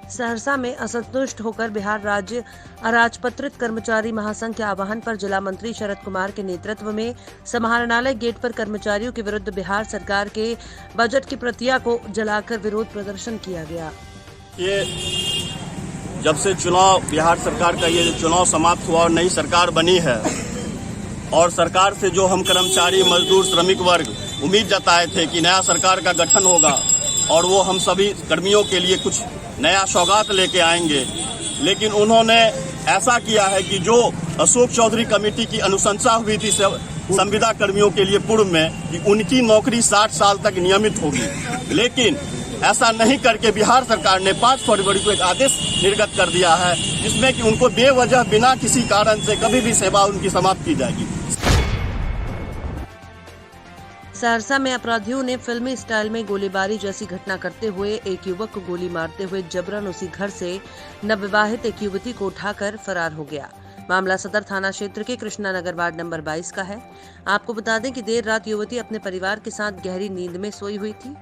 सहरसा में असंतुष्ट होकर बिहार राज्य अराजपत्रित कर्मचारी महासंघ के आह्वान पर जिला मंत्री शरद कुमार के नेतृत्व में समाहरणालय गेट पर कर्मचारियों के विरुद्ध बिहार सरकार के बजट की प्रतियां को जलाकर विरोध प्रदर्शन किया गया। ये जब से चुनाव बिहार सरकार का ये चुनाव समाप्त हुआ और नई सरकार बनी है और सरकार से जो हम कर्मचारी मजदूर श्रमिक वर्ग उम्मीद जताए थे कि नया सरकार का गठन होगा और वो हम सभी कर्मियों के लिए कुछ नया सौगात लेके आएंगे, लेकिन उन्होंने ऐसा किया है कि जो अशोक चौधरी कमेटी की अनुशंसा हुई थी संविदा कर्मियों के लिए पूर्व में कि उनकी नौकरी 60 साल तक नियमित होगी, लेकिन ऐसा नहीं करके बिहार सरकार ने 5 फरवरी को एक आदेश निर्गत कर दिया है जिसमें कि उनको बेवजह बिना किसी कारण से कभी भी सेवा उनकी समाप्त की जाएगी। सहरसा में अपराधियों ने फिल्मी स्टाइल में गोलीबारी जैसी घटना करते हुए एक युवक को गोली मारते हुए जबरन उसी घर से नवविवाहित एक युवती को उठाकर फरार हो गया। मामला सदर थाना क्षेत्र के कृष्णा नगर वार्ड नंबर 22 का है। आपको बता दें कि देर रात युवती अपने परिवार के साथ गहरी नींद में सोई हुई थी।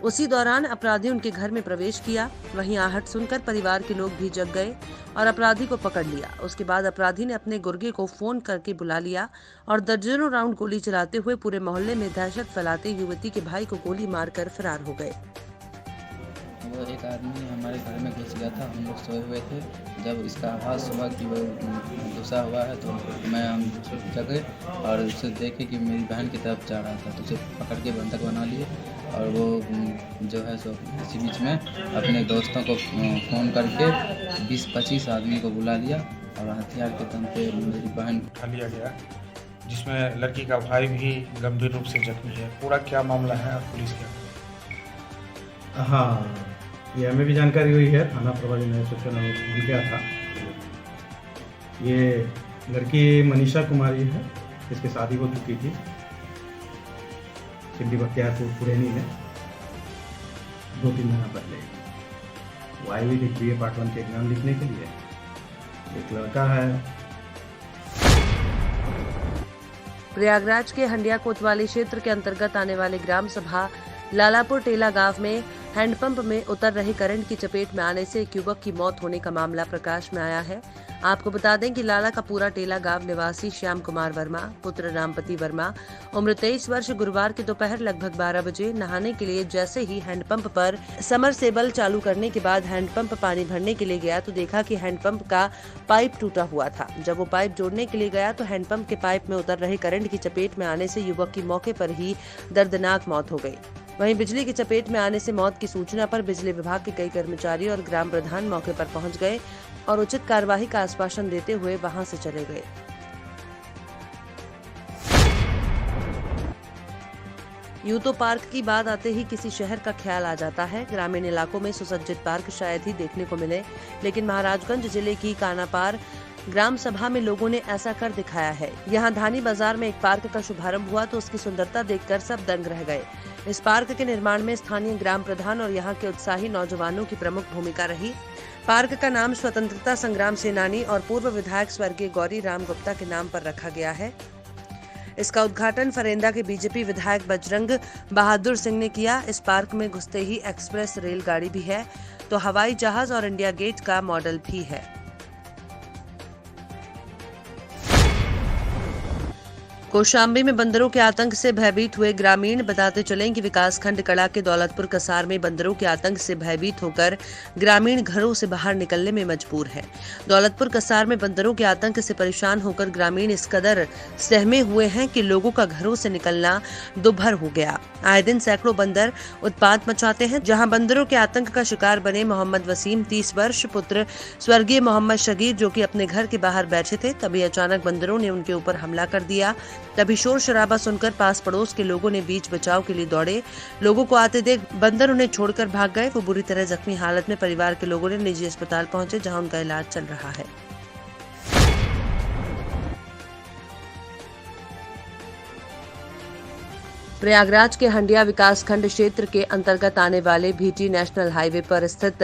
उसी दौरान अपराधी उनके घर में प्रवेश किया। वहीं आहट सुनकर परिवार के लोग भी जग गए और अपराधी को पकड़ लिया। उसके बाद अपराधी ने अपने गुर्गे को फोन करके बुला लिया और दर्जनों राउंड गोली चलाते हुए पूरे मोहल्ले में दहशत फैलाते युवती के भाई को गोली मारकर फरार हो गए। वो एक आदमी हमारे घर में घुस गया था, हम लोग सोए हुए थे। जब इसका आवाज़ सुबह कि वो घुसा हुआ है तो हम जगे और उसे देखे कि मेरी बहन की तरफ जा रहा था, तो उसे पकड़ के बंधक बना लिए और वो जो है सो इसी बीच में अपने दोस्तों को फ़ोन करके 20-25 आदमी को बुला लिया और हथियार के दम पे मेरी बहन उठा लिया गया, जिसमें लड़की का भाई भी गंभीर रूप से जख्मी है। पूरा क्या मामला है पुलिस का? हाँ, ये हमें भी जानकारी हुई है। थाना प्रभारी ने सूचना दिया था। ये लड़की मनीषा कुमारी है, इसकी शादी हो चुकी थी सिंधी बख्तियारपुर पुरैनी में 2-3 महीना पहले। वो आई हुई थी BA पार्ट 1 के एग्जाम लिखने के लिए। एक लड़का है। प्रयागराज के हंडिया कोतवाली क्षेत्र के अंतर्गत आने वाले ग्राम सभा लालापुर टेला गांव में हैंडपंप में उतर रहे करंट की चपेट में आने से एक युवक की मौत होने का मामला प्रकाश में आया है। आपको बता दें कि लाला का पूरा टेला गांव निवासी श्याम कुमार वर्मा पुत्र रामपति वर्मा उम्र 23 वर्ष गुरुवार की दोपहर लगभग 12 बजे नहाने के लिए जैसे ही हैंडपंप पर समरसेबल चालू करने के बाद हैंडपंप पानी भरने के लिए गया तो देखा कि हैंडपंप का पाइप टूटा हुआ था। जब वो पाइप जोड़ने के लिए गया तो हैंडपंप के पाइप में उतर रहे करंट की चपेट में आने से युवक की मौके पर ही दर्दनाक मौत हो गई। वहीं बिजली की चपेट में आने से मौत की सूचना पर बिजली विभाग के कई कर्मचारी और ग्राम प्रधान मौके पर पहुंच गए और उचित कार्यवाही का आश्वासन देते हुए वहां से चले गए। यूं तो पार्क की बात आते ही किसी शहर का ख्याल आ जाता है। ग्रामीण इलाकों में सुसज्जित पार्क शायद ही देखने को मिले, लेकिन महाराजगंज जिले की कानापार ग्राम सभा में लोगों ने ऐसा कर दिखाया है। यहाँ धानी बाजार में एक पार्क का शुभारंभ हुआ तो उसकी सुंदरता देखकर सब दंग रह गए। इस पार्क के निर्माण में स्थानीय ग्राम प्रधान और यहाँ के उत्साही नौजवानों की प्रमुख भूमिका रही। पार्क का नाम स्वतंत्रता संग्राम सेनानी और पूर्व विधायक स्वर्गीय गौरी राम गुप्ता के नाम पर रखा गया है। इसका उद्घाटन फरेंदा के बीजेपी विधायक बजरंग बहादुर सिंह ने किया। इस पार्क में घुसते ही एक्सप्रेस रेलगाड़ी भी है तो हवाई जहाज और इंडिया गेट का मॉडल भी है। कौशाम्बी में बंदरों के आतंक से भयभीत हुए ग्रामीण बताते चलें कि विकासखंड कड़ा के दौलतपुर कसार में बंदरों के आतंक से भयभीत होकर ग्रामीण घरों से बाहर निकलने में मजबूर है। दौलतपुर कसार में बंदरों के आतंक से परेशान होकर ग्रामीण इस कदर सहमे हुए हैं कि लोगों का घरों से निकलना दुभर हो गया। आए दिन सैकड़ों बंदर उत्पात मचाते हैं। जहां बंदरों के आतंक का शिकार बने मोहम्मद वसीम 30 वर्ष पुत्र स्वर्गीय मोहम्मद शगीर जो कि अपने घर के बाहर बैठे थे, तभी अचानक बंदरों ने उनके ऊपर हमला कर दिया। तभी शोर शराबा सुनकर पास पड़ोस के लोगों ने बीच बचाव के लिए दौड़े। लोगों को आते देख बंदर उन्हें छोड़कर भाग गए। वो बुरी तरह जख्मी हालत में परिवार के लोगों ने निजी अस्पताल पहुंचे जहां उनका इलाज चल रहा है। प्रयागराज के हंडिया विकासखंड क्षेत्र के अंतर्गत आने वाले भीटी नेशनल हाईवे पर स्थित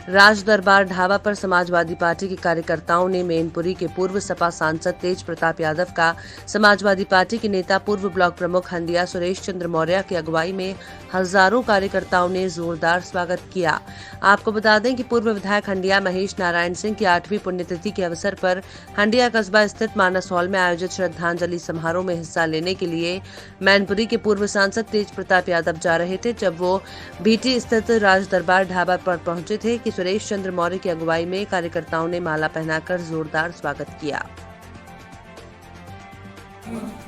राज दरबार ढाबा पर समाजवादी पार्टी के कार्यकर्ताओं ने मैनपुरी के पूर्व सपा सांसद तेज प्रताप यादव का समाजवादी पार्टी के नेता पूर्व ब्लॉक प्रमुख हंडिया सुरेश चंद्र मौर्य की अगुवाई में हजारों कार्यकर्ताओं ने जोरदार स्वागत किया। आपको बता दें कि पूर्व विधायक हंडिया महेश नारायण सिंह की 8वीं पुण्यतिथि के अवसर पर हंडिया कस्बा स्थित मानस हॉल में आयोजित श्रद्धांजलि समारोह में हिस्सा लेने के लिए मैनपुरी के पूर्व सांसद तेज प्रताप यादव जा रहे थे। जब वो भीटी स्थित राज दरबार ढाबा पर पहुंचे थे कि सुरेश चंद्र मौर्य की अगुवाई में कार्यकर्ताओं ने माला पहनाकर जोरदार स्वागत किया।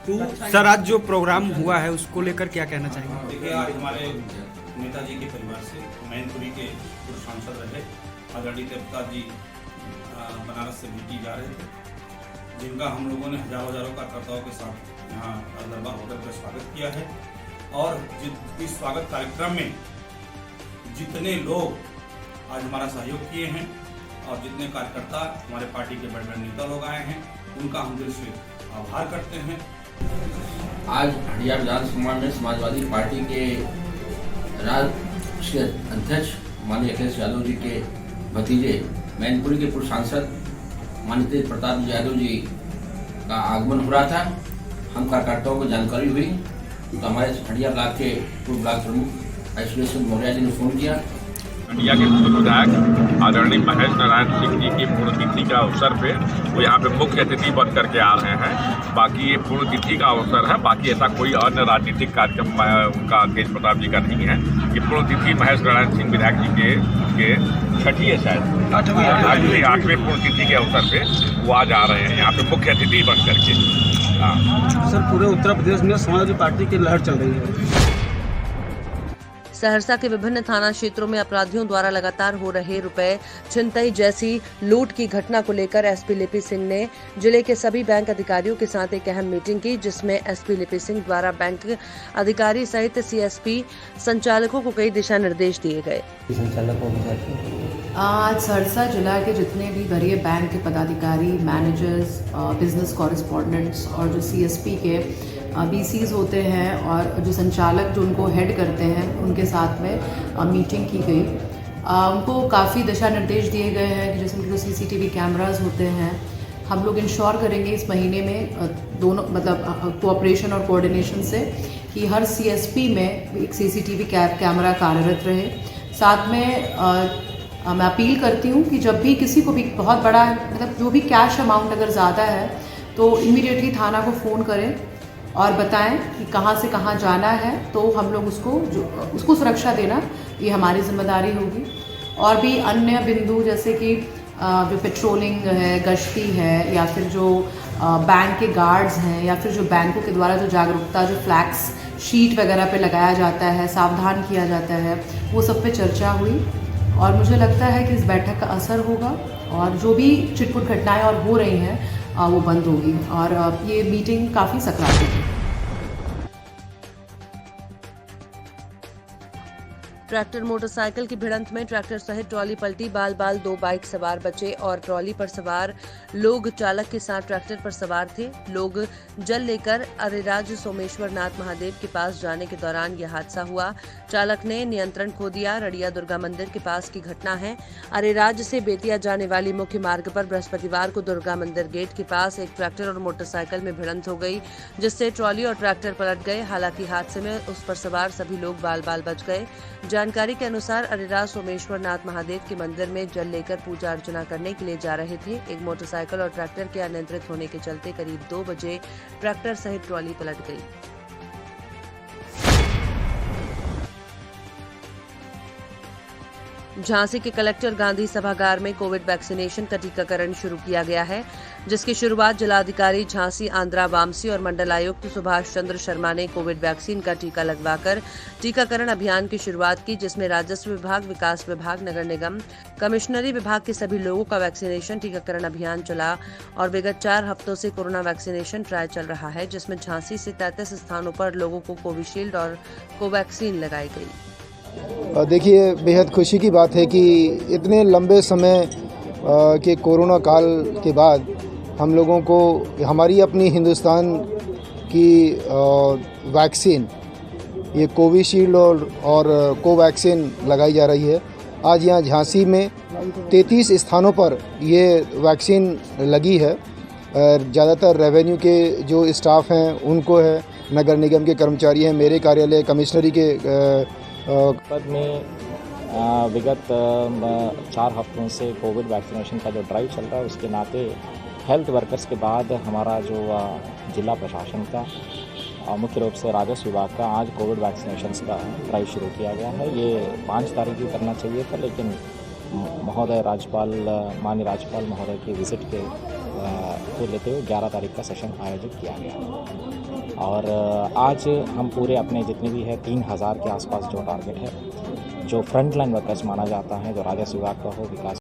तो सर, आज जो प्रोग्राम हुआ है उसको लेकर क्या कहना चाहेंगे? देखिए, आज हमारे नेताजी के परिवार से मैनपुरी के पूर्व सांसद रहे आदरणीय प्रताप जी बनारस से भीटी जा रहे थे, जिनका हम लोगों ने हजारों कार्यकर्ताओं के साथ यहाँ दरबार होटल पर स्वागत किया है। और इस स्वागत कार्यक्रम में जितने लोग आज हमारा सहयोग किए हैं और जितने कार्यकर्ता हमारे पार्टी के बड़े नेता लोग आए हैं, उनका हम दिल से आभार करते हैं। आज हंडिया विधानसभा में समाजवादी पार्टी के राष्ट्रीय अध्यक्ष माननीय अखिलेश यादव जी के भतीजे मैनपुरी के पूर्व सांसद माननीय तेज प्रताप यादव जी का आगमन हो रहा था। हम कार्यकर्ताओं को जानकारी हुई तो हमारे हंडिया ब्लॉक के पूर्व ब्लॉक प्रमुख सुरेश चंद्र मौर्य जी ने फोन किया। हंडिया के पूर्व विधायक आदरणीय महेश नारायण सिंह जी की पुण्यतिथि का अवसर पे वो यहाँ पे मुख्य अतिथि बन करके आ रहे हैं। बाकी ये पुण्यतिथि का अवसर है, बाकी ऐसा कोई अन्य राजनीतिक कार्यक्रम उनका तेज प्रताप जी का नहीं है। ये पुण्यतिथि महेश नारायण सिंह विधायक जी के छठी है, शायद 8वें पुण्यतिथि के अवसर पे वो आज आ रहे हैं यहाँ पे मुख्य अतिथि बन करके। सर, पूरे उत्तर प्रदेश में समाजवादी पार्टी की लहर चल रही है। सहरसा के विभिन्न थाना क्षेत्रों में अपराधियों द्वारा लगातार हो रहे रुपए छिनतई जैसी लूट की घटना को लेकर एसपी लिपि सिंह ने जिले के सभी बैंक अधिकारियों के साथ एक अहम मीटिंग की, जिसमें एसपी लिपि सिंह द्वारा बैंक अधिकारी सहित सीएसपी संचालकों को कई दिशा निर्देश दिए गए। आज सहरसा जिला के जितने भी वरीय बैंक के पदाधिकारी, मैनेजर्स, बिजनेस कॉरेस्पॉन्डेंट्स और जो सीएसपी के बीसीज होते हैं और जो संचालक जो उनको हेड करते हैं, उनके साथ में मीटिंग की गई। उनको काफ़ी दिशा निर्देश दिए गए हैं कि जैसे जो सीसीटीवी कैमरास होते हैं, हम लोग इंश्योर करेंगे इस महीने में दोनों मतलब कोऑपरेशन और कोऑर्डिनेशन से कि हर सीएसपी में एक सीसीटीवी कैमरा कार्यरत रहे। साथ में मैं अपील करती हूँ कि जब भी किसी को भी बहुत बड़ा मतलब जो भी कैश अमाउंट अगर ज़्यादा है तो इमीडिएटली थाना को फ़ोन करें और बताएं कि कहाँ से कहाँ जाना है, तो हम लोग उसको सुरक्षा देना ये हमारी जिम्मेदारी होगी। और भी अन्य बिंदु जैसे कि जो पेट्रोलिंग है, गश्ती है, या फिर जो बैंक के गार्ड्स हैं, या फिर जो बैंकों के द्वारा जो जागरूकता जो फ्लैक्स शीट वगैरह पे लगाया जाता है, सावधान किया जाता है, वो सब पे चर्चा हुई। और मुझे लगता है कि इस बैठक का असर होगा और जो भी छिटपुट घटनाएं और हो रही हैं वो बंद होगी और ये मीटिंग काफ़ी सकारात्मक है। ट्रैक्टर मोटरसाइकिल की भिड़ंत में ट्रैक्टर सहित ट्रॉली पलटी, बाल 2 बाइक सवार बचे और ट्रॉली पर सवार लोग चालक के साथ ट्रैक्टर पर सवार थे। लोग जल लेकर अरेराज सोमेश्वर नाथ महादेव के पास जाने के दौरान यह हादसा हुआ। चालक ने नियंत्रण खो दिया। रड़िया दुर्गा मंदिर के पास की घटना है। अरेराज से बेतिया जाने वाली मुख्य मार्ग पर बृहस्पतिवार को दुर्गा मंदिर गेट के पास एक ट्रैक्टर और मोटरसाइकिल में भिड़ंत हो गई, जिससे ट्रॉली और ट्रैक्टर पलट गए। हालांकि हादसे में उस पर सवार सभी लोग बाल बच गए। जानकारी के अनुसार अरेराज सोमेश्वर नाथ महादेव के मंदिर में जल लेकर पूजा अर्चना करने के लिए जा रहे थे। एक मोटरसाइकिल और ट्रैक्टर के अनियंत्रित होने के चलते करीब 2 बजे ट्रैक्टर सहित ट्रॉली पलट गई। झांसी के कलेक्टर गांधी सभागार में कोविड वैक्सीनेशन का टीकाकरण शुरू किया गया है, जिसकी शुरुआत जिलाधिकारी झांसी आंध्रा वामसी और मंडल आयुक्त सुभाष चंद्र शर्मा ने कोविड वैक्सीन का टीका लगवाकर टीकाकरण अभियान की शुरुआत की, जिसमें राजस्व विभाग, विकास विभाग, नगर निगम, कमिश्नरी विभाग के सभी लोगों का वैक्सीनेशन टीकाकरण अभियान चला और विगत 4 हफ्तों से कोरोना वैक्सीनेशन ट्रायल चल रहा है, जिसमें झांसी से 33 स्थानों पर लोगों को कोविशील्ड और कोवैक्सीन लगाई गई। देखिए, बेहद खुशी की बात है कि इतने लंबे समय के कोरोना काल के बाद हम लोगों को हमारी अपनी हिंदुस्तान की वैक्सीन ये कोविशील्ड और कोवैक्सीन लगाई जा रही है। आज यहाँ झांसी में 33 स्थानों पर ये वैक्सीन लगी है। ज़्यादातर रेवेन्यू के जो स्टाफ हैं उनको है, नगर निगम के कर्मचारी हैं, मेरे कार्यालय कमिश्नरी के पद में विगत 4 हफ्तों से कोविड वैक्सीनेशन का जो ड्राइव चल रहा है, उसके नाते हेल्थ वर्कर्स के बाद हमारा जो जिला प्रशासन का मुख्य रूप से राजस्व विभाग का आज कोविड वैक्सीनेशंस का ड्राइव शुरू किया गया है। ये 5 तारीख को करना चाहिए था, लेकिन महोदय माननीय राज्यपाल महोदय की विजिट को लेते हुए 11 तारीख का सेशन आयोजित किया गया। और आज हम पूरे अपने जितने भी है 3000 के आसपास जो टारगेट है, जो फ्रंट लाइन वर्कर्स माना जाता है, जो राजस्व विभाग का हो, विकास